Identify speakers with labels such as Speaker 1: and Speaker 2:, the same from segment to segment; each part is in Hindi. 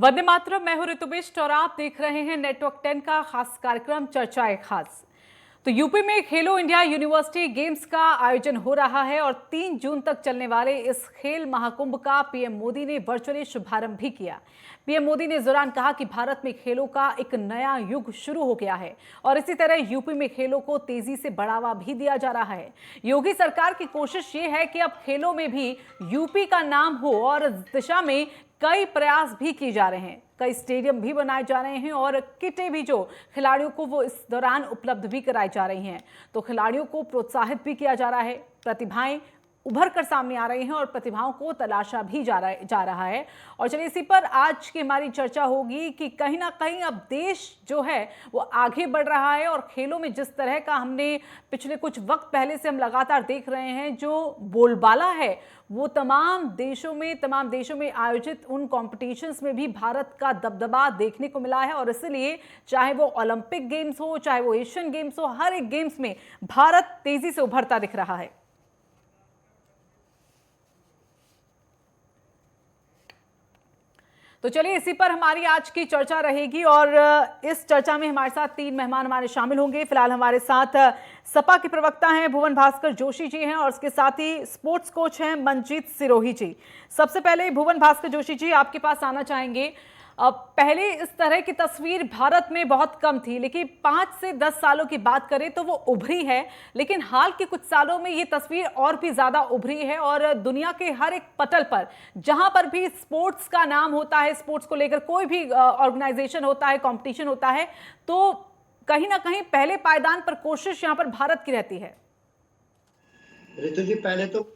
Speaker 1: वंदे मातरम। मैं हूं ऋतु बिष्ट और आप देख रहे हैं नेटवर्क 10 का खास कार्यक्रम चर्चाएं खास। तो यूपी में खेलो इंडिया यूनिवर्सिटी गेम्स का आयोजन हो रहा है और 3 जून तक चलने वाले इस खेल महाकुंभ का पीएम मोदी ने वर्चुअली शुभारंभ भी किया। पीएम मोदी ने इस दौरान कहा कि भारत में खेलों का एक नया युग शुरू हो गया है और इसी तरह यूपी में खेलों को तेजी से बढ़ावा भी दिया जा रहा है। योगी सरकार की कोशिश ये है कि अब खेलों में भी यूपी का नाम हो और इस दिशा में कई प्रयास भी किए जा रहे हैं। कई स्टेडियम भी बनाए जा रहे हैं और किटें भी जो खिलाड़ियों को वो इस दौरान उपलब्ध भी कराई जा रही हैं। तो खिलाड़ियों को प्रोत्साहित भी किया जा रहा है, प्रतिभाएं उभर कर सामने आ रही हैं और प्रतिभाओं को तलाशा भी जा रहा है। और चलिए इसी पर आज की हमारी चर्चा होगी कि कहीं ना कहीं अब देश जो है वो आगे बढ़ रहा है और खेलों में जिस तरह का हमने पिछले कुछ वक्त पहले से हम लगातार देख रहे हैं, जो बोलबाला है वो तमाम देशों में आयोजित उन कॉम्पिटिशन्स में भी भारत का दबदबा देखने को मिला है। और इसलिए चाहे वो ओलंपिक गेम्स हो, चाहे वो एशियन गेम्स हो, हर एक गेम्स में भारत तेजी से उभरता दिख रहा है। तो चलिए इसी पर हमारी आज की चर्चा रहेगी और इस चर्चा में हमारे साथ 3 मेहमान हमारे शामिल होंगे। फिलहाल हमारे साथ सपा के प्रवक्ता हैं भुवन भास्कर जोशी जी हैं और उसके साथ ही स्पोर्ट्स कोच हैं मंजीत सिरोही जी। सबसे पहले भुवन भास्कर जोशी जी, आपके पास आना चाहेंगे। पहले इस तरह की तस्वीर भारत में बहुत कम थी, लेकिन 5 से 10 सालों की बात करें तो वो उभरी है। लेकिन हाल के कुछ सालों में ये तस्वीर और भी ज्यादा उभरी है और दुनिया के हर एक पटल पर जहां पर भी स्पोर्ट्स का नाम होता है, स्पोर्ट्स को लेकर कोई भी ऑर्गेनाइजेशन होता है, कंपटीशन होता है, तो कहीं ना कहीं पहले पायदान पर कोशिश यहां पर भारत की रहती है।
Speaker 2: ऋतु जी, पहले तो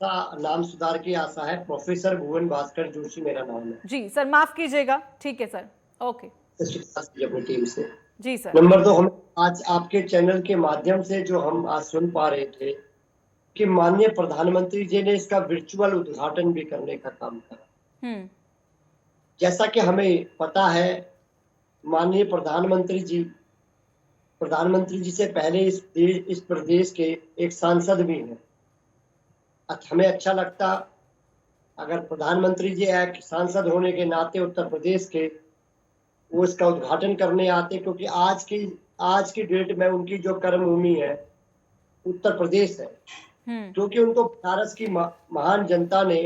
Speaker 2: नाम सुधार की आशा है। प्रोफेसर भुवन भास्कर जोशी मेरा नाम है।
Speaker 1: जी सर, माफ कीजिएगा। ठीक है सर, ओके।
Speaker 2: अपनी टीम से।
Speaker 1: जी सर।
Speaker 2: नंबर 2, हम आज आपके चैनल के माध्यम से जो हम आज सुन पा रहे थे कि माननीय प्रधानमंत्री जी ने इसका वर्चुअल उद्घाटन भी करने का काम करा। जैसा कि हमें पता है, माननीय प्रधानमंत्री जी से पहले इस प्रदेश के एक सांसद भी हैं। हमें अच्छा लगता अगर प्रधानमंत्री जी एक सांसद होने के नाते उत्तर प्रदेश के वो इसका उद्घाटन करने आते, क्योंकि आज की डेट में उनकी जो कर्मभूमि है उत्तर प्रदेश है, क्योंकि उनको बनारस की महान जनता ने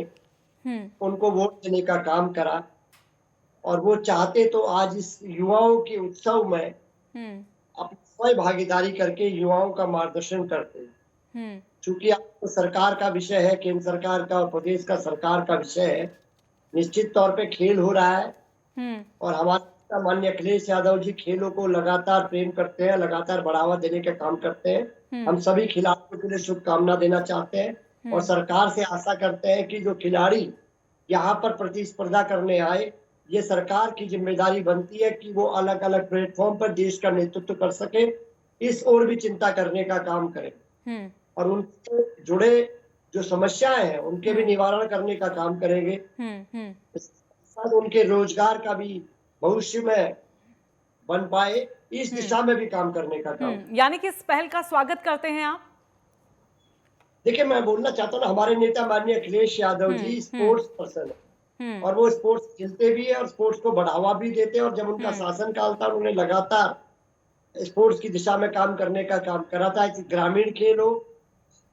Speaker 2: उनको वोट देने का काम करा और वो चाहते तो आज इस युवाओं के उत्सव में अपनी स्वयं भागीदारी करके युवाओं का मार्गदर्शन करते। चूंकि आपको सरकार का विषय है, केंद्र सरकार का और प्रदेश का सरकार का विषय है, निश्चित तौर पे खेल हो रहा है और हमारे माननीय अखिलेश यादव जी खेलों को लगातार प्रेम करते हैं, लगातार बढ़ावा देने का काम करते हैं। हम सभी खिलाड़ियों के लिए शुभकामना देना चाहते हैं और सरकार से आशा करते हैं कि जो खिलाड़ी यहाँ पर प्रतिस्पर्धा करने आए, ये सरकार की जिम्मेदारी बनती है कि वो अलग अलग प्लेटफॉर्म पर देश का नेतृत्व कर सके, इस ओर भी चिंता करने का काम करें और उनसे जुड़े जो समस्याएं हैं उनके भी निवारण करने का काम करेंगे। साथ उनके रोजगार का भी भविष्य में बन पाए, इस दिशा में भी काम करने का काम।
Speaker 1: यानी कि इस पहल का स्वागत करते हैं आप?
Speaker 2: देखिए, मैं बोलना चाहता हूँ ना, हमारे नेता माननीय अखिलेश यादव जी स्पोर्ट्स पर्सन है और वो स्पोर्ट्स खेलते भी है और स्पोर्ट्स को बढ़ावा भी देते हैं और जब उनका शासन काल था उन्होंने लगातार स्पोर्ट्स की दिशा में काम करने का काम करा था, कि ग्रामीण खेल हो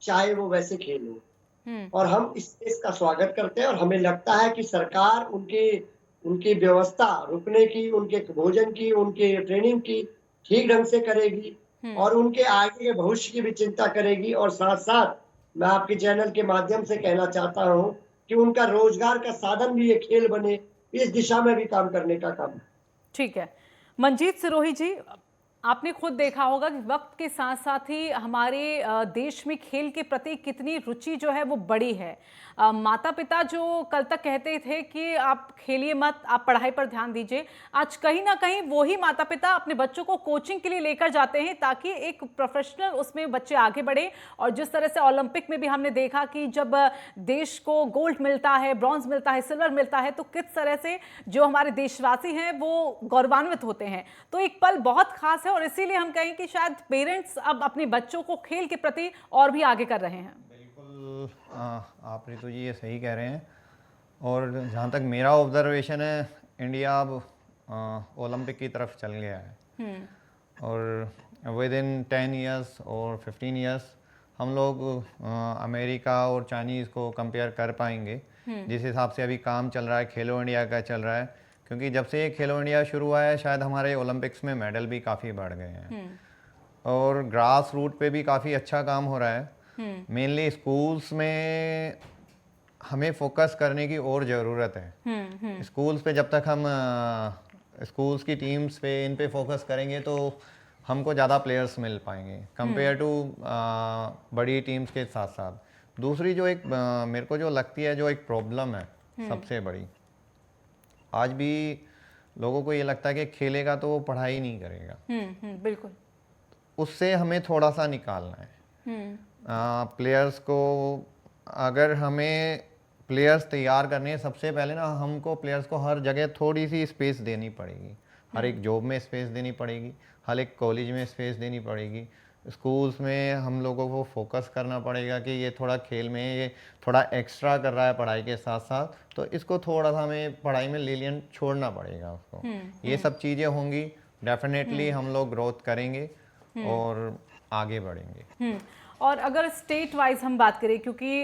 Speaker 2: चाहे वो वैसे खेल हो। और हम इसका स्वागत करते हैं और हमें लगता है कि सरकार उनकी व्यवस्था रुकने की, उनके भोजन की, उनके ट्रेनिंग की ठीक ढंग से करेगी और उनके आगे के भविष्य की भी चिंता करेगी। और साथ साथ मैं आपके चैनल के माध्यम से कहना चाहता हूं कि उनका रोजगार का साधन भी ये खेल बने, इस दिशा में भी काम करने का काम।
Speaker 1: ठीक है मंजीत सिरोही जी, आपने खुद देखा होगा कि वक्त के साथ साथ ही हमारे देश में खेल के प्रति कितनी रुचि जो है वो बढ़ी है। माता पिता जो कल तक कहते थे कि आप खेलिए मत, आप पढ़ाई पर ध्यान दीजिए, आज कहीं ना कहीं वही माता पिता अपने बच्चों को कोचिंग के लिए लेकर जाते हैं ताकि एक प्रोफेशनल उसमें बच्चे आगे बढ़े। और जिस तरह से ओलंपिक में भी हमने देखा कि जब देश को गोल्ड मिलता है, ब्रॉन्ज मिलता है, सिल्वर मिलता है, तो किस तरह से जो हमारे देशवासी हैं वो गौरवान्वित होते हैं। तो एक पल बहुत खास है और इसीलिए हम कहें कि शायद पेरेंट्स अब अपने बच्चों को खेल के प्रति और भी आगे कर रहे हैं।
Speaker 3: बिल्कुल, आप ऋतु जी ये सही कह रहे हैं। और जहाँ तक मेरा ऑब्जर्वेशन है, इंडिया अब ओलंपिक की तरफ चल गया है और विद इन 10 इयर्स और 15 इयर्स हम लोग अमेरिका और चाइनीज़ को कंपेयर कर पाएंगे जिस हिसाब से अभी काम चल रहा है, खेलो इंडिया का चल रहा है। क्योंकि जब से ये खेलो इंडिया शुरू हुआ है शायद हमारे ओलंपिक्स में मेडल भी काफ़ी बढ़ गए हैं और ग्रास रूट पे भी काफ़ी अच्छा काम हो रहा है। मेनली स्कूल्स में हमें फोकस करने की और ज़रूरत है। स्कूल्स पे जब तक हम स्कूल्स की टीम्स पे इन पे फोकस करेंगे तो हमको ज़्यादा प्लेयर्स मिल पाएंगे कंपेयर टू बड़ी टीम्स के साथ साथ। दूसरी जो एक मेरे को जो लगती है जो एक प्रॉब्लम है सबसे बड़ी, आज भी लोगों को ये लगता है कि खेलेगा तो वो पढ़ाई नहीं करेगा।
Speaker 1: बिल्कुल,
Speaker 3: उससे हमें थोड़ा सा निकालना है। प्लेयर्स को अगर हमें प्लेयर्स तैयार करने हैं सबसे पहले ना हमको प्लेयर्स को हर जगह थोड़ी सी स्पेस देनी पड़ेगी। हर एक जॉब में स्पेस देनी पड़ेगी, हर एक कॉलेज में स्पेस देनी पड़ेगी, स्कूल्स में हम लोगों को फोकस करना पड़ेगा कि ये थोड़ा खेल में ये थोड़ा एक्स्ट्रा कर रहा है पढ़ाई के साथ साथ, तो इसको थोड़ा सा हमें पढ़ाई में लीनियंट छोड़ना पड़ेगा उसको। ये सब चीज़ें होंगी, डेफिनेटली हम लोग ग्रोथ करेंगे और आगे बढ़ेंगे।
Speaker 1: और अगर स्टेट वाइज हम बात करें, क्योंकि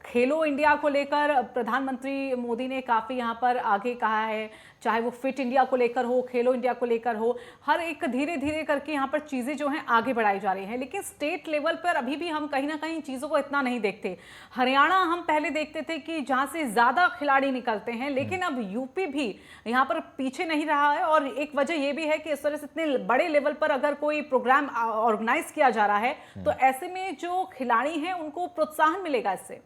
Speaker 1: खेलो इंडिया को लेकर प्रधानमंत्री मोदी ने काफ़ी यहाँ पर आगे कहा है, चाहे वो फिट इंडिया को लेकर हो, खेलो इंडिया को लेकर हो, हर एक धीरे धीरे करके यहाँ पर चीज़ें जो हैं आगे बढ़ाई जा रही हैं। लेकिन स्टेट लेवल पर अभी भी हम कहीं ना कहीं चीज़ों को इतना नहीं देखते। हरियाणा हम पहले देखते थे कि जहाँ से ज़्यादा खिलाड़ी निकलते हैं, लेकिन अब यूपी भी यहाँ पर पीछे नहीं रहा है। और एक वजह ये भी है कि इस तरह से इतने बड़े लेवल पर अगर कोई प्रोग्राम ऑर्गेनाइज किया जा रहा है तो ऐसे में जो खिलाड़ी हैं उनको प्रोत्साहन मिलेगा इससे।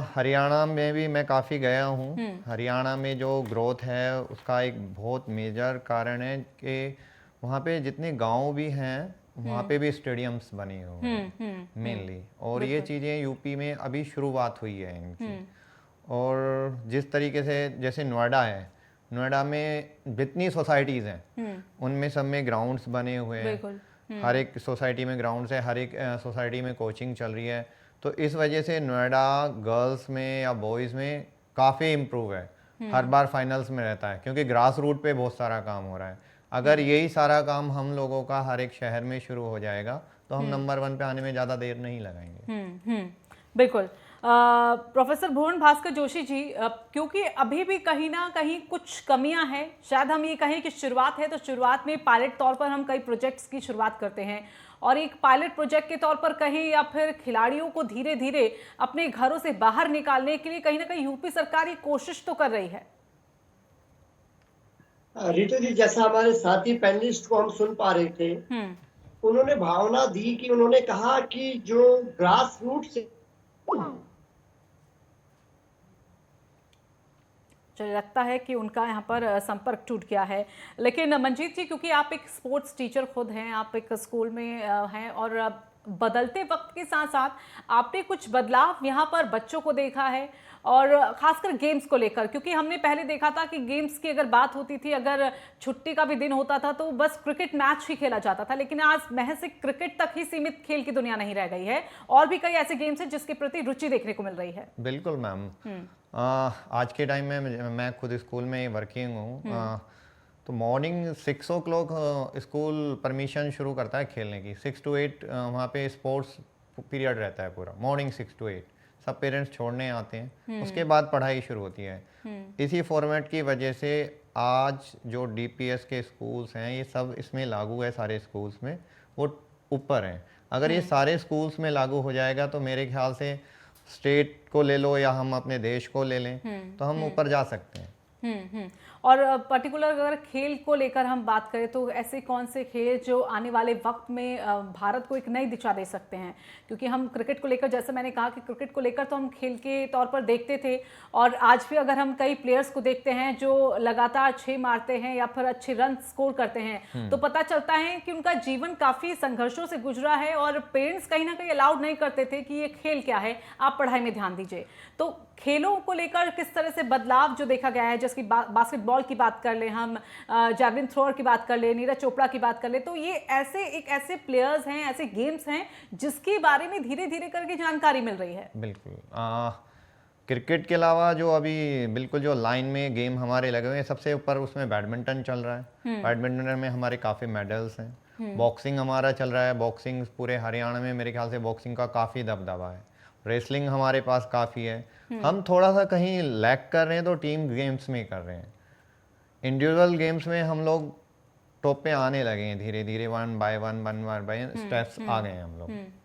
Speaker 3: हरियाणा में भी मैं काफ़ी गया हूँ। हरियाणा में जो ग्रोथ है उसका एक बहुत मेजर कारण है कि वहाँ पे जितने गांव भी हैं वहाँ पे भी स्टेडियम्स बने हुए हैं मेनली, और ये चीज़ें यूपी में अभी शुरुआत हुई है इनकी। और जिस तरीके से जैसे नोएडा है, नोएडा में जितनी सोसाइटीज़ हैं उनमें सब में ग्राउंड्स बने हुए हैं। हर एक सोसाइटी में ग्राउंड्स है, हर एक सोसाइटी में कोचिंग चल रही है। तो इस वजह से नोएडा गर्ल्स में या बॉयज़ में काफ़ी इम्प्रूव है, हर बार फाइनल्स में रहता है क्योंकि ग्रास रूट पे बहुत सारा काम हो रहा है। अगर यही सारा काम हम लोगों का हर एक शहर में शुरू हो जाएगा तो हम नंबर 1 पे आने में ज़्यादा देर नहीं लगाएंगे।
Speaker 1: बिल्कुल। प्रोफेसर भुवन भास्कर जोशी जी, क्योंकि अभी भी कहीं ना कहीं कुछ कमियां हैं, शायद हम ये कहें कि शुरुआत है तो शुरुआत में पायलट तौर पर हम कई प्रोजेक्ट्स की शुरुआत करते हैं और एक पायलट प्रोजेक्ट के तौर पर कहें या फिर खिलाड़ियों को धीरे धीरे अपने घरों से बाहर निकालने के लिए कहीं ना कहीं यूपी सरकार ये कोशिश तो कर रही है।
Speaker 2: रितु जी, जैसा हमारे साथी पैनलिस्ट को हम सुन पा रहे थे, उन्होंने भावना दी कि उन्होंने कहा कि जो ग्रास रूट से
Speaker 1: चलिए, लगता है कि उनका यहाँ पर संपर्क टूट गया है। लेकिन मंजीत जी, क्योंकि आप एक स्पोर्ट्स टीचर खुद हैं, आप एक स्कूल में हैं और बदलते वक्त के साथ साथ आपने कुछ बदलाव यहाँ पर बच्चों को देखा है और खासकर गेम्स को लेकर, क्योंकि हमने पहले देखा था कि गेम्स की अगर बात होती थी, अगर छुट्टी का भी दिन होता था तो बस क्रिकेट मैच ही खेला जाता था, लेकिन आज महज से क्रिकेट तक ही सीमित खेल की दुनिया नहीं रह गई है और भी कई ऐसे गेम्स हैं जिसके प्रति रुचि देखने को मिल रही है।
Speaker 3: बिल्कुल मैम, आज के टाइम में मैं खुद स्कूल में वर्किंग हूँ, तो मॉर्निंग 6 o'clock स्कूल परमिशन शुरू करता है खेलने की। 6 to 8 वहाँ पे स्पोर्ट्स पीरियड रहता है पूरा, मॉर्निंग 6 to 8 सब पेरेंट्स छोड़ने आते हैं, उसके बाद पढ़ाई शुरू होती है। इसी फॉर्मेट की वजह से आज जो डीपीएस के स्कूल्स हैं ये सब इसमें लागू है, सारे स्कूल्स में वो ऊपर हैं। अगर ये सारे स्कूल्स में लागू हो जाएगा तो मेरे ख्याल से स्टेट को ले लो या हम अपने देश को ले लें तो हम ऊपर जा सकते हैं।
Speaker 1: और पर्टिकुलर अगर खेल को लेकर हम बात करें तो ऐसे कौन से खेल जो आने वाले वक्त में भारत को एक नई दिशा दे सकते हैं, क्योंकि हम क्रिकेट को लेकर, जैसे मैंने कहा कि क्रिकेट को लेकर तो हम खेल के तौर पर देखते थे और आज भी अगर हम कई प्लेयर्स को देखते हैं जो लगातार 6 मारते हैं या फिर अच्छे रन स्कोर करते हैं तो पता चलता है कि उनका जीवन काफ़ी संघर्षों से गुजरा है और पेरेंट्स कहीं ना कहीं अलाउड नहीं करते थे कि ये खेल क्या है, आप पढ़ाई में ध्यान दीजिए। तो खेलों को लेकर किस तरह से बदलाव जो देखा गया है, जैसे बास्केटबॉल की बात कर ले, हम जैवलिन थ्रोअर की बात कर ले, नीरज चोपड़ा की बात कर ले, तो ये ऐसे प्लेयर्स हैं, ऐसे गेम्स हैं जिसके बारे में धीरे धीरे करके जानकारी मिल रही है।
Speaker 3: बिल्कुल, क्रिकेट के अलावा जो अभी बिल्कुल जो लाइन में गेम हमारे लगे हुए हैं, सबसे ऊपर उसमें बैडमिंटन चल रहा है। बैडमिंटन में हमारे काफ़ी मेडल्स हैं। बॉक्सिंग हमारा चल रहा है। बॉक्सिंग पूरे हरियाणा में मेरे ख्याल से बॉक्सिंग का काफ़ी दबदबा है। रेसलिंग हमारे पास काफ़ी है। हम थोड़ा सा कहीं लैग कर रहे हैं तो टीम गेम्स में कर रहे हैं। इंडिविजुअल गेम्स में हम लोग टॉप पे आने लगे हैं धीरे धीरे, वन बाय स्टेप्स आ गए हैं हम लोग।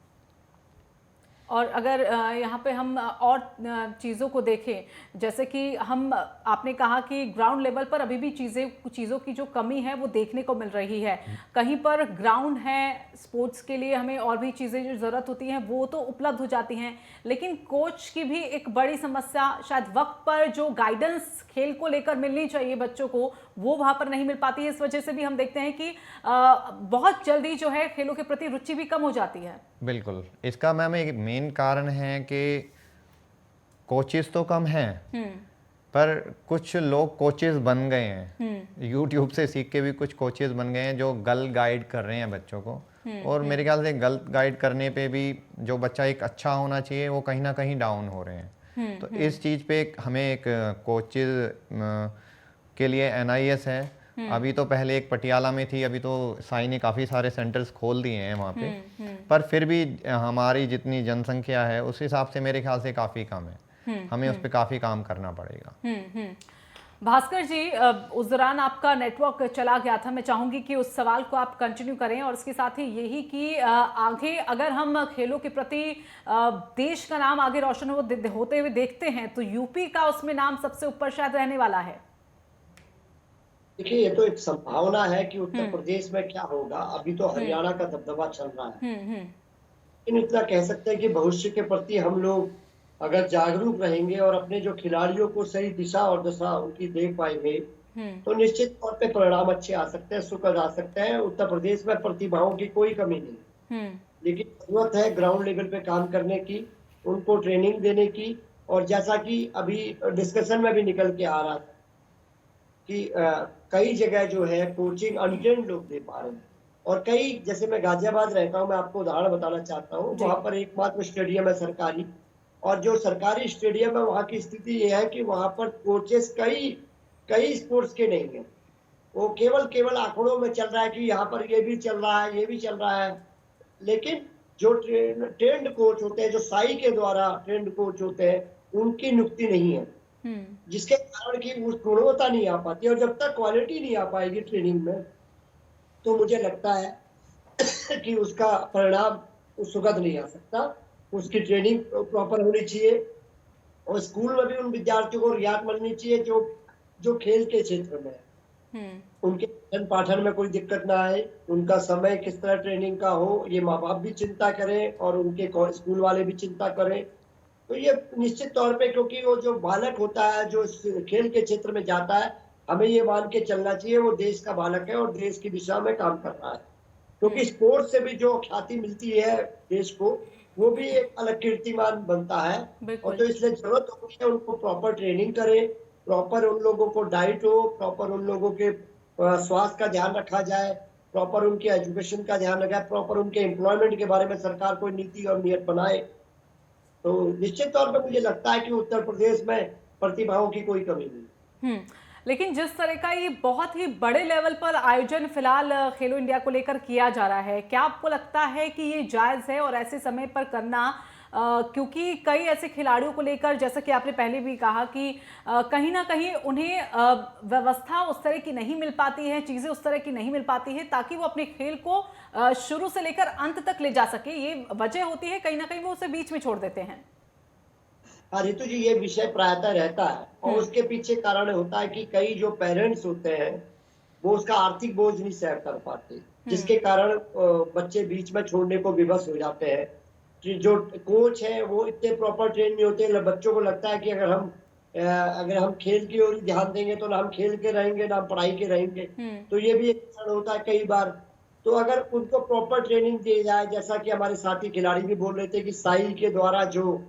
Speaker 1: और अगर यहाँ पे हम और चीज़ों को देखें, जैसे कि हम आपने कहा कि ग्राउंड लेवल पर अभी भी चीज़ों की जो कमी है वो देखने को मिल रही है। कहीं पर ग्राउंड है स्पोर्ट्स के लिए, हमें और भी चीज़ें जो ज़रूरत होती हैं वो तो उपलब्ध हो जाती हैं, लेकिन कोच की भी एक बड़ी समस्या, शायद वक्त पर जो गाइडेंस खेल को लेकर मिलनी चाहिए बच्चों को वो वहाँ पर नहीं मिल पाती है। इस वजह से भी हम देखते हैं कि बहुत जल्दी जो है खेलों के प्रति रुचि भी कम हो जाती है।
Speaker 3: बिल्कुल, इसका मैम एक मेन कारण है कि कोचेस तो कम हैं, पर कुछ लोग कोचेस बन गए हैं। यूट्यूब से सीख के भी कुछ कोचेस बन गए हैं जो गलत गाइड कर रहे हैं बच्चों को। और मेरे ख्याल से गलत गाइड करने पे भी जो बच्चा एक अच्छा होना चाहिए वो कहीं ना कहीं डाउन हो रहे हैं। तो इस चीज़ पे हमें एक कोचेस के लिए NIS है। अभी तो पहले एक पटियाला में थी, अभी तो साई ने काफ़ी सारे सेंटर्स खोल दिए हैं वहाँ पे। पर फिर भी हमारी जितनी जनसंख्या है उस हिसाब से मेरे ख्याल से काफ़ी कम है। हमें उस पर काफ़ी काम करना पड़ेगा।
Speaker 1: भास्कर जी, उस दौरान आपका नेटवर्क चला गया था। मैं चाहूंगी कि उस सवाल को आप कंटिन्यू करें, और इसके साथ ही यही कि आगे अगर हम खेलों के प्रति देश का नाम आगे रोशन होते हुए देखते हैं तो यूपी का उसमें नाम सबसे ऊपर शायद रहने वाला है।
Speaker 2: देखिए, ये तो एक संभावना है कि उत्तर प्रदेश में क्या होगा। अभी तो हरियाणा का दबदबा चल रहा है, लेकिन इतना कह सकते हैं कि भविष्य के प्रति हम लोग अगर जागरूक रहेंगे और अपने जो खिलाड़ियों को सही दिशा और दशा उनकी दे पाएंगे तो निश्चित तौर पे परिणाम अच्छे आ सकते हैं, सुखद आ सकते हैं। उत्तर प्रदेश में प्रतिभाओं की कोई कमी नहीं, लेकिन जरूरत है ग्राउंड लेवल पे काम करने की, उनको ट्रेनिंग देने की। और जैसा कि अभी डिस्कशन में भी निकल के आ रहा था कि कई जगह जो है कोचिंग अनट्रेन्ड लोग दे पा रहे हैं, और कई, जैसे मैं गाजियाबाद रहता हूँ, मैं आपको उदाहरण बताना चाहता हूँ। वहाँ पर एकमात्र स्टेडियम है सरकारी, और जो सरकारी स्टेडियम है वहाँ की स्थिति ये है कि वहाँ पर कोचेस कई स्पोर्ट्स के नहीं है। वो केवल आंकड़ों में चल रहा है कि यहाँ पर ये भी चल रहा है, ये भी चल रहा है, लेकिन जो ट्रेंड कोच होते हैं, जो साई के द्वारा ट्रेंड कोच होते हैं, उनकी नियुक्ति नहीं है, जिसके कारण की उस गुणवत्ता नहीं आ पाती। और जब तक क्वालिटी नहीं आ पाएगी ट्रेनिंग में, तो मुझे लगता है कि उसका परिणाम सुखद नहीं आ सकता। उसकी ट्रेनिंग प्रॉपर होनी चाहिए, और स्कूल में भी उन विद्यार्थियों को रियायत मिलनी चाहिए जो खेल के क्षेत्र में है। उनके पठन पाठन में कोई दिक्कत ना आए, उनका समय किस तरह ट्रेनिंग का हो, ये माँ बाप भी चिंता करें और उनके स्कूल वाले भी चिंता करें। तो ये निश्चित तौर पे, क्योंकि वो जो बालक होता है जो खेल के क्षेत्र में जाता है, हमें ये मान के चलना चाहिए वो देश का बालक है और देश की दिशा में काम कर रहा है। क्योंकि स्पोर्ट्स से भी जो ख्याति मिलती है देश को, वो भी एक अलग कीर्तिमान बनता है। और तो इसलिए जरूरत होती है उनको प्रॉपर ट्रेनिंग करें, प्रॉपर उन लोगों को डाइट हो, प्रॉपर उन लोगों के स्वास्थ्य का ध्यान रखा जाए, प्रॉपर उनके एजुकेशन का ध्यान रखा जाए, प्रॉपर उनके एम्प्लॉयमेंट के बारे में सरकार कोई नीति और नियत बनाए। तो निश्चित तौर पर मुझे लगता है कि उत्तर प्रदेश में प्रतिभाओं की कोई कमी नहीं।
Speaker 1: लेकिन जिस तरह का ये बहुत ही बड़े लेवल पर आयोजन फिलहाल खेलो इंडिया को लेकर किया जा रहा है, क्या आपको लगता है कि ये जायज़ है और ऐसे समय पर करना? क्योंकि कई ऐसे खिलाड़ियों को लेकर, जैसा कि आपने पहले भी कहा कि कहीं ना कहीं उन्हें व्यवस्था उस तरह की नहीं मिल पाती है, चीज़ें उस तरह की नहीं मिल पाती है ताकि वो अपने खेल को शुरू से लेकर अंत तक ले जा सके। ये वजह होती है, कहीं ना कहीं वो उसे बीच में छोड़ देते हैं।
Speaker 2: हाँ रितु जी, ये विषय प्रायतः रहता है, और उसके पीछे कारण होता है कि कई जो पेरेंट्स होते हैं वो उसका आर्थिक बोझ नहीं सहन कर पाते, जिसके कारण बच्चे बीच में छोड़ने को विवश हो जाते हैं। जो कोच है वो इतने प्रॉपर ट्रेन नहीं होते, बच्चों को लगता है कि अगर हम खेल की ओर ध्यान देंगे तो ना हम खेल के रहेंगे ना हम पढ़ाई के रहेंगे। तो ये भी एक कारण होता है कई बार। तो अगर उनको प्रॉपर ट्रेनिंग दी जाए, जैसा कि हमारे साथी खिलाड़ी भी बोल रहे थे कि साई के द्वारा जो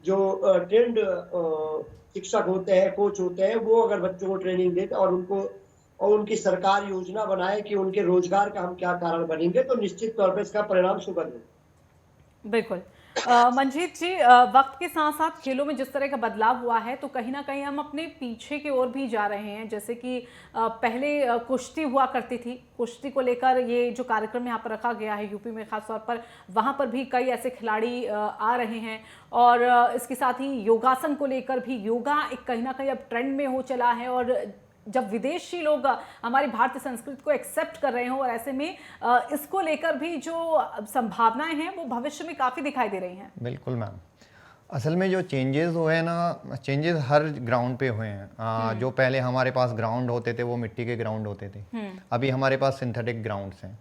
Speaker 2: ट्रेंड शिक्षक होते हैं, कोच होते हैं, वो अगर बच्चों को ट्रेनिंग देते और उनकी सरकार योजना बनाए कि उनके रोजगार का हम क्या कारण बनेंगे, तो निश्चित तौर पर इसका परिणाम सुखद होगा।
Speaker 1: बिल्कुल। मंजीत जी, वक्त के साथ साथ खेलों में जिस तरह का बदलाव हुआ है तो कहीं ना कहीं हम अपने पीछे की ओर भी जा रहे हैं। जैसे कि पहले कुश्ती हुआ करती थी, कुश्ती को लेकर ये जो कार्यक्रम यहाँ पर रखा गया है यूपी में खास तौर पर, वहाँ पर भी कई ऐसे खिलाड़ी आ रहे हैं। और इसके साथ ही योगासन को लेकर भी, योगा एक कहीं ना कहीं अब ट्रेंड में हो चला है। और जब विदेशी लोग हमारी भारतीय संस्कृति को एक्सेप्ट कर रहे हो, और ऐसे में इसको लेकर भी जो संभावनाएं हैं वो भविष्य में काफ़ी दिखाई दे रही हैं।
Speaker 3: बिल्कुल मैम, असल में जो चेंजेस हुए हैं ना, चेंजेस हर ग्राउंड पे हुए हैं। जो पहले हमारे पास ग्राउंड होते थे वो मिट्टी के ग्राउंड होते थे, अभी हमारे पास सिंथेटिक ग्राउंड्स हैं,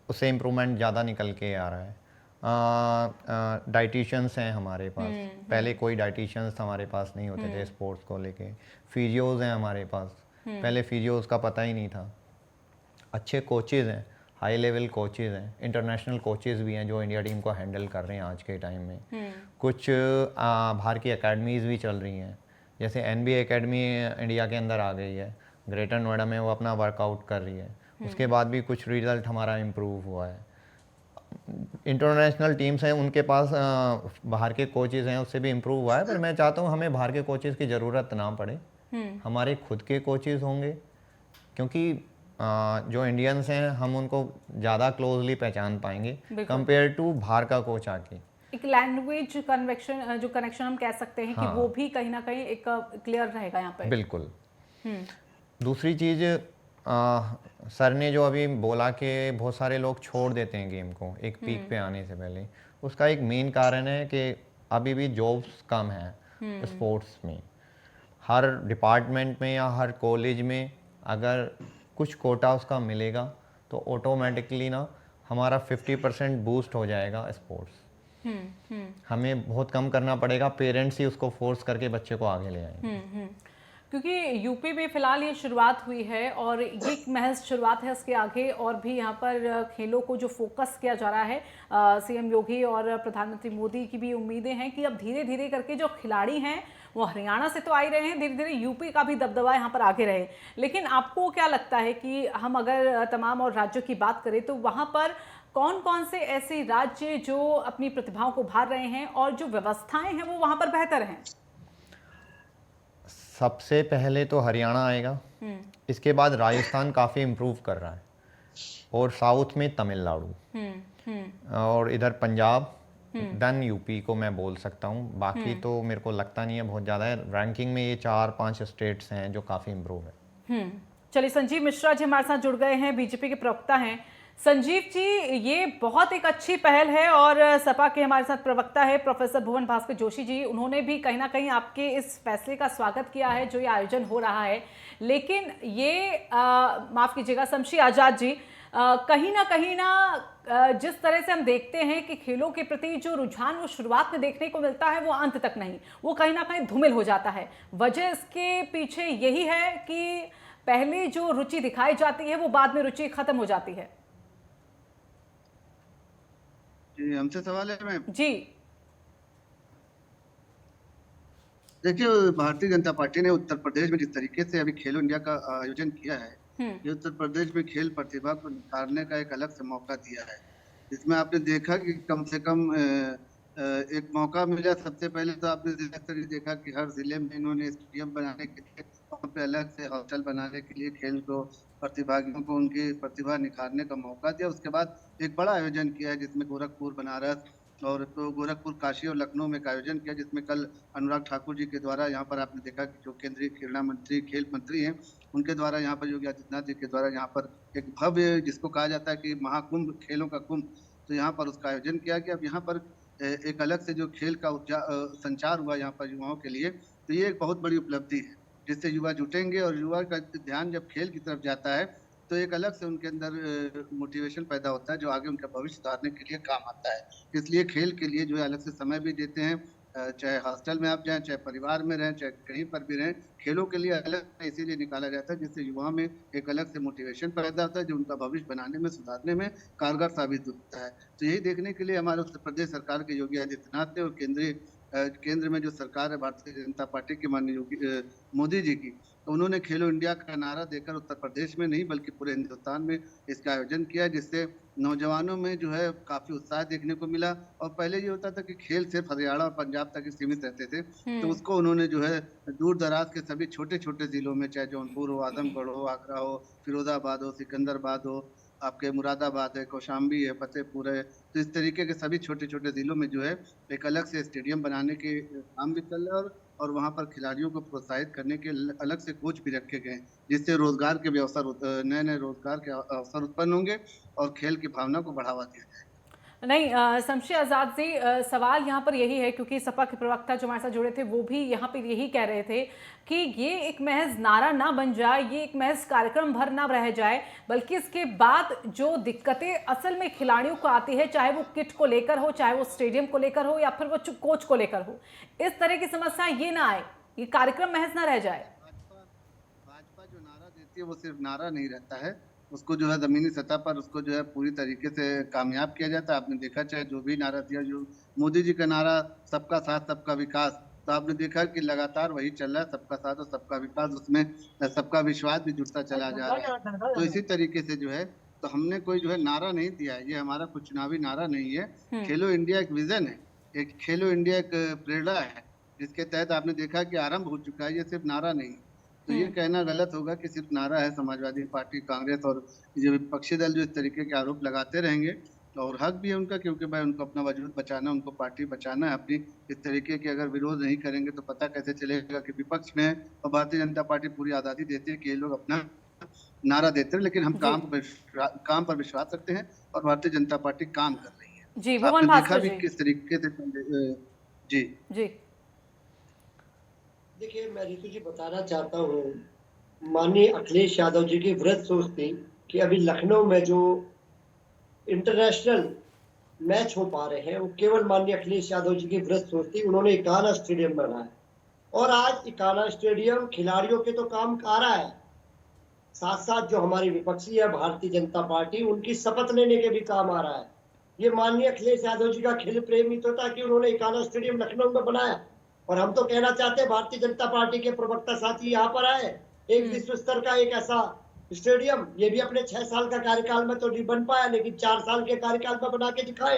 Speaker 3: उससे इम्प्रूवमेंट ज़्यादा निकल के आ रहा है। डाइटिशियंस हैं हमारे पास, पहले कोई डाइटिशियंस हमारे पास नहीं होते थे स्पोर्ट्स को लेके। फिजियोज़ हैं हमारे पास, पहले फिजियोज़ का पता ही नहीं था। अच्छे कोचेज़ हैं, हाई लेवल कोचेज़ हैं, इंटरनेशनल कोचेज़ भी हैं जो इंडिया टीम को हैंडल कर रहे हैं आज के टाइम में। कुछ बाहर की एकेडमीज़ भी चल रही हैं, जैसे NBA एकेडमी इंडिया के अंदर आ गई है, ग्रेटर नोएडा में वो अपना वर्कआउट कर रही है। उसके बाद भी कुछ रिजल्ट हमारा इम्प्रूव हुआ है। इंटरनेशनल टीम्स हैं उनके पास बाहर के कोचेज़ हैं, उससे भी इम्प्रूव हुआ है। पर मैं चाहता हूँ हमें बाहर के कोचेज़ की ज़रूरत ना पड़े, हमारे खुद के कोचेज़ होंगे, क्योंकि जो इंडियंस हैं हम उनको ज़्यादा क्लोजली पहचान पाएंगे कंपेयर टू बाहर का कोच आके।
Speaker 1: एक लैंग्वेज कन्वेक्शन, जो कनेक्शन हम कह सकते हैं, कि वो भी कहीं ना कहीं एक क्लियर रहेगा यहाँ पे।
Speaker 3: बिल्कुल। दूसरी चीज़, सर ने जो अभी बोला कि बहुत सारे लोग छोड़ देते हैं गेम को एक पीक पे आने से पहले, उसका एक मेन कारण है कि अभी भी जॉब्स कम हैं स्पोर्ट्स में। हर डिपार्टमेंट में या हर कॉलेज में अगर कुछ कोटा उसका मिलेगा तो ऑटोमेटिकली ना हमारा 50% बूस्ट हो जाएगा स्पोर्ट्स। हमें बहुत कम करना पड़ेगा, पेरेंट्स ही उसको फोर्स करके बच्चे को आगे ले आएंगे।
Speaker 1: क्योंकि यूपी में फिलहाल ये शुरुआत हुई है और ये महज शुरुआत है, उसके आगे और भी यहाँ पर खेलों को जो फोकस किया जा रहा है, सीएम योगी और प्रधानमंत्री मोदी की भी उम्मीदें हैं कि अब धीरे धीरे करके जो खिलाड़ी हैं वो हरियाणा से तो आ ही रहे हैं, धीरे धीरे यूपी का भी दबदबा यहाँ पर आगे रहे। लेकिन आपको क्या लगता है कि हम अगर तमाम और राज्यों की बात करें तो वहाँ पर कौन कौन से ऐसे राज्य जो अपनी प्रतिभाओं को उभार रहे हैं और जो व्यवस्थाएं हैं वो वहाँ पर बेहतर हैं?
Speaker 3: सबसे पहले तो हरियाणा आएगा, इसके बाद राजस्थान काफ़ी इम्प्रूव कर रहा है, और साउथ में तमिलनाडु, और इधर पंजाब, देन यूपी को मैं बोल सकता हूँ। बाकी तो मेरे को लगता नहीं है बहुत ज़्यादा है। रैंकिंग में ये 4-5 स्टेट्स हैं जो काफ़ी इम्प्रूव है।
Speaker 1: चलिए, संजीव मिश्रा जी हमारे साथ जुड़ गए हैं, बीजेपी के प्रवक्ता हैं। संजीव जी, ये बहुत एक अच्छी पहल है और सपा के हमारे साथ प्रवक्ता है प्रोफेसर भुवन भास्कर जोशी जी, उन्होंने भी कहीं ना कहीं आपके इस फैसले का स्वागत किया है जो ये आयोजन हो रहा है। लेकिन ये माफ़ कीजिएगा शमशी आज़ाद जी, कहीं ना जिस तरह से हम देखते हैं कि खेलों के प्रति जो रुझान वो शुरुआत में देखने को मिलता है वो अंत तक नहीं, वो कहीं ना कहीं धूमिल हो जाता है। वजह इसके पीछे यही है कि पहले जो रुचि दिखाई जाती है वो बाद में रुचि खत्म हो जाती है।
Speaker 4: जी, हमसे सवाल है मैम।
Speaker 1: जी
Speaker 4: देखिए, भारतीय जनता पार्टी ने उत्तर प्रदेश में जिस तरीके से अभी खेलो इंडिया का आयोजन किया है, ये उत्तर प्रदेश में खेल प्रतिभा को निखारने का एक अलग से मौका दिया है। इसमें आपने देखा कि कम से कम एक मौका मिला। सबसे पहले तो आपने देखा कि हर जिले में इन्होंने स्टेडियम बनाने के लिए, वहाँ पे अलग से हॉस्टल बनाने के लिए खेल को, प्रतिभागियों को उनकी प्रतिभा निखारने का मौका दिया। उसके बाद एक बड़ा आयोजन किया है जिसमें गोरखपुर, बनारस और तो गोरखपुर, काशी और लखनऊ में एक आयोजन किया, जिसमें कल अनुराग ठाकुर जी के द्वारा यहाँ पर आपने देखा कि जो केंद्रीय क्रीड़ा मंत्री, खेल मंत्री हैं, उनके द्वारा यहाँ पर योगी आदित्यनाथ जी के द्वारा यहाँ पर एक भव्य, जिसको कहा जाता है कि महाकुंभ, खेलों का कुंभ, तो यहाँ पर उसका आयोजन किया गया। अब यहाँ पर एक अलग से जो खेल का संचार हुआ यहाँ पर युवाओं के लिए, तो ये एक बहुत बड़ी उपलब्धि है, जिससे युवा जुटेंगे और युवा का ध्यान जब खेल की तरफ जाता है तो एक अलग से उनके अंदर मोटिवेशन पैदा होता है जो आगे उनका भविष्य सुधारने के लिए काम आता है। इसलिए खेल के लिए जो है अलग से समय भी देते हैं, चाहे हॉस्टल में आप जाएं, चाहे परिवार में रहें, चाहे कहीं पर भी रहें, खेलों के लिए अलग इसीलिए निकाला जाता है जिससे युवाओं में एक अलग से मोटिवेशन पैदा होता है जो उनका भविष्य बनाने में, सुधारने में कारगर साबित होता है। तो यही देखने के लिए हमारे उत्तर प्रदेश सरकार के योगी आदित्यनाथ ने और केंद्र में जो सरकार है भारतीय जनता पार्टी की माननीय योगी मोदी जी की, तो उन्होंने खेलो इंडिया का नारा देकर उत्तर प्रदेश में नहीं बल्कि पूरे हिंदुस्तान में इसका आयोजन किया, जिससे नौजवानों में जो है काफी उत्साह देखने को मिला। और पहले ये होता था कि खेल सिर्फ हरियाणा और पंजाब तक ही सीमित रहते थे, तो उसको उन्होंने जो है दूर दराज के सभी छोटे छोटे जिलों में, चाहे जौनपुर हो, आजमगढ़ हो, आगरा हो, फिरोजाबाद हो, सिकंदराबाद हो, आपके मुरादाबाद है, कौशाम्बी है, फतेहपुर है, तो इस तरीके के सभी छोटे छोटे जिलों में जो है एक अलग से स्टेडियम बनाने के काम भी चल रहा है। और वहाँ पर खिलाड़ियों को प्रोत्साहित करने के अलग से कोच भी रखे गए, जिससे रोजगार के भी अवसर, नए नए रोजगार के अवसर उत्पन्न होंगे और खेल की भावना को बढ़ावा दिया जाएगा।
Speaker 1: नहीं, शमशेर आज़ाद जी, सवाल यहाँ पर यही है, क्योंकि सपा के प्रवक्ता जो हमारे साथ जुड़े थे वो भी यहाँ पर यही कह रहे थे कि ये एक महज नारा ना बन जाए, ये एक महज कार्यक्रम भर ना रह जाए, बल्कि इसके बाद जो दिक्कतें असल में खिलाड़ियों को आती है, चाहे वो किट को लेकर हो, चाहे वो स्टेडियम को लेकर हो, या फिर वो कोच को लेकर हो, इस तरह की समस्या ये ना आए, ये कार्यक्रम महज ना रह जाए।
Speaker 4: भाजपा जो नारा देती है वो सिर्फ नारा नहीं रहता है, उसको जो है जमीनी सतह पर उसको जो है पूरी तरीके से कामयाब किया जाता है। आपने देखा, चाहे जो भी नारा दिया, जो मोदी जी का नारा सबका साथ सबका विकास, तो आपने देखा कि लगातार वही चल रहा है, सबका साथ और सबका विकास, उसमें सबका विश्वास भी जुड़ता चला जा रहा है। तो इसी तरीके से जो है, तो हमने कोई जो है नारा नहीं दिया है, ये हमारा कुछ चुनावी नारा नहीं है। खेलो इंडिया एक विजन है, एक खेलो इंडिया एक प्रेरणा है, जिसके तहत आपने देखा कि आरंभ हो चुका है, ये सिर्फ नारा नहीं। तो ये कहना गलत होगा कि सिर्फ नारा है। समाजवादी पार्टी, कांग्रेस और जो विपक्षी दल जो इस तरीके के आरोप लगाते रहेंगे, और हक भी है उनका, क्योंकि भाई उनको अपना वजूद बचाना, उनको पार्टी बचाना है अपनी। इस तरीके के अगर विरोध नहीं करेंगे तो पता कैसे चलेगा कि विपक्ष में है और भारतीय जनता पार्टी पूरी आज़ादी देती है कि ये लोग अपना नारा देते हैं, लेकिन हम काम पर विश्वास रखते हैं और भारतीय जनता पार्टी काम कर रही है।
Speaker 1: जी,
Speaker 4: आपने देखा भी किस तरीके से। जी
Speaker 1: जी,
Speaker 2: देखिए, मैं ऋतु जी बताना चाहता हूँ, माननीय अखिलेश यादव जी की वृहद सोच थी कि अभी लखनऊ में जो इंटरनेशनल मैच हो पा रहे हैं वो केवल माननीय अखिलेश यादव जी की वृहद सोच थी। उन्होंने इकाना स्टेडियम बनाया और आज इकाना स्टेडियम खिलाड़ियों के तो काम आ रहा है, साथ साथ जो हमारी विपक्षी है भारतीय जनता पार्टी, उनकी शपथ लेने के भी काम आ रहा है। ये माननीय अखिलेश यादव जी का खेल प्रेम ही तो था कि उन्होंने इकाना स्टेडियम लखनऊ में बनाया। और हम तो कहना चाहते हैं भारतीय जनता पार्टी के प्रवक्ता साथी यहाँ पर आए, एक विश्व स्तर का एक ऐसा स्टेडियम, ये भी अपने 6 साल का कार्यकाल में तो नहीं बन पाया, लेकिन 4 साल के कार्यकाल में बना के दिखाए।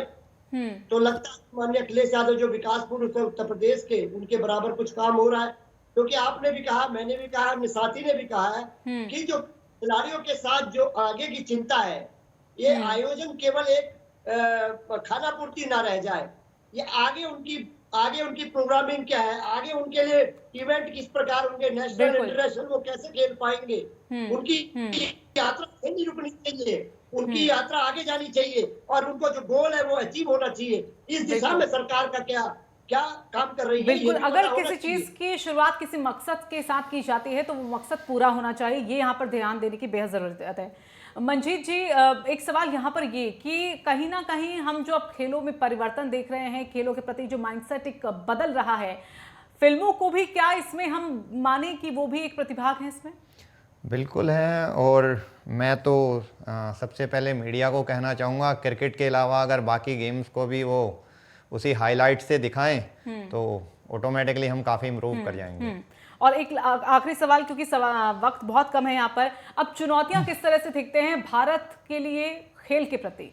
Speaker 2: तो लगता है माननीय अखिलेश यादव जो विकास पुरुष है उत्तर प्रदेश के, उनके बराबर कुछ काम हो रहा है। क्योंकि आपने भी कहा, मैंने भी कहा, अपने साथी ने भी कहा है कि जो खिलाड़ियों के साथ जो आगे की चिंता है, ये आयोजन केवल एक खाना पूर्ति ना रह जाए, ये आगे उनकी प्रोग्रामिंग क्या है, आगे उनके लिए इवेंट किस प्रकार, उनके नेशनल इंटरनेशनल वो कैसे खेल पाएंगे, उनकी यात्रा नहीं रुकनी चाहिए, उनकी यात्रा आगे जानी चाहिए और उनको जो गोल है वो अचीव होना चाहिए। इस दिशा में सरकार का क्या काम कर रही है।
Speaker 1: बिल्कुल, अगर किसी चीज की शुरुआत किसी मकसद के साथ की जाती है तो वो मकसद पूरा होना चाहिए, ये यहाँ पर ध्यान देने की बेहद जरूरत है। मंजीत जी, एक सवाल यहाँ पर ये कि कहीं ना कहीं हम जो अब खेलों में परिवर्तन देख रहे हैं, खेलों के प्रति जो माइंडसेट एक बदल रहा है, फिल्मों को भी क्या इसमें हम माने कि वो भी एक प्रतिभाग है इसमें?
Speaker 3: बिल्कुल है। और मैं तो सबसे पहले मीडिया को कहना चाहूँगा, क्रिकेट के अलावा अगर बाकी गेम्स को भी वो उसी हाईलाइट से दिखाएं तो ऑटोमेटिकली हम काफ़ी इम्प्रूव कर जाएंगे।
Speaker 1: और एक आखिरी सवाल, क्योंकि वक्त बहुत कम है यहाँ पर, अब चुनौतियां किस तरह से दिखते हैं भारत के लिए खेल के प्रति?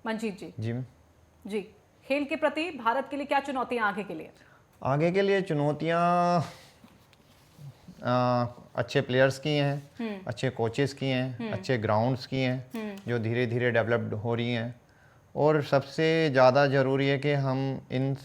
Speaker 1: मंजीत जी। जी, खेल के प्रति भारत के लिए क्या चुनौतियां आगे के लिए?
Speaker 3: आगे के लिए चुनौतियां अच्छे प्लेयर्स की हैं, अच्छे कोचेस की हैं, अच्छे ग्राउंड्स की हैं जो धीरे धीरे डेवलप्ड हो रही हैं। और सबसे ज़्यादा ज़रूरी है कि हम इन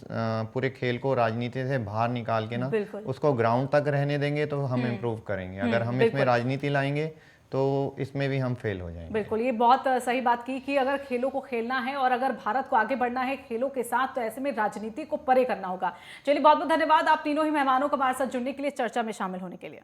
Speaker 3: पूरे खेल को राजनीति से बाहर निकाल के ना उसको ग्राउंड तक रहने देंगे तो हम इम्प्रूव करेंगे। अगर हम इसमें राजनीति लाएंगे तो इसमें भी हम फेल हो जाएंगे।
Speaker 1: बिल्कुल, ये बहुत सही बात की कि अगर खेलों को खेलना है और अगर भारत को आगे बढ़ना है खेलों के साथ, तो ऐसे में राजनीति को परे करना होगा। चलिए, बहुत बहुत धन्यवाद आप तीनों ही मेहमानों को हमारे साथ जुड़ने के लिए, चर्चा में शामिल होने के लिए।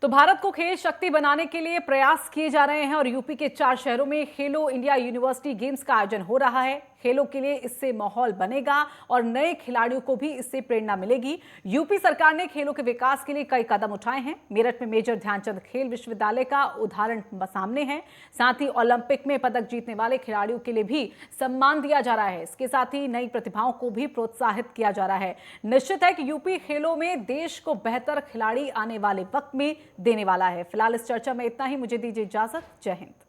Speaker 1: तो भारत को खेल शक्ति बनाने के लिए प्रयास किए जा रहे हैं और यूपी के 4 शहरों में खेलो इंडिया यूनिवर्सिटी गेम्स का आयोजन हो रहा है। खेलों के लिए इससे माहौल बनेगा और नए खिलाड़ियों को भी इससे प्रेरणा मिलेगी। यूपी सरकार ने खेलों के विकास के लिए कई कदम उठाए हैं। मेरठ में मेजर ध्यानचंद खेल विश्वविद्यालय का उदाहरण सामने है। साथ ही ओलंपिक में पदक जीतने वाले खिलाड़ियों के लिए भी सम्मान दिया जा रहा है। इसके साथ ही नई प्रतिभाओं को भी प्रोत्साहित किया जा रहा है। निश्चित है कि यूपी खेलों में देश को बेहतर खिलाड़ी आने वाले वक्त में देने वाला है। फिलहाल इस चर्चा में इतना ही। मुझे दीजिए इजाजत। जय हिंद।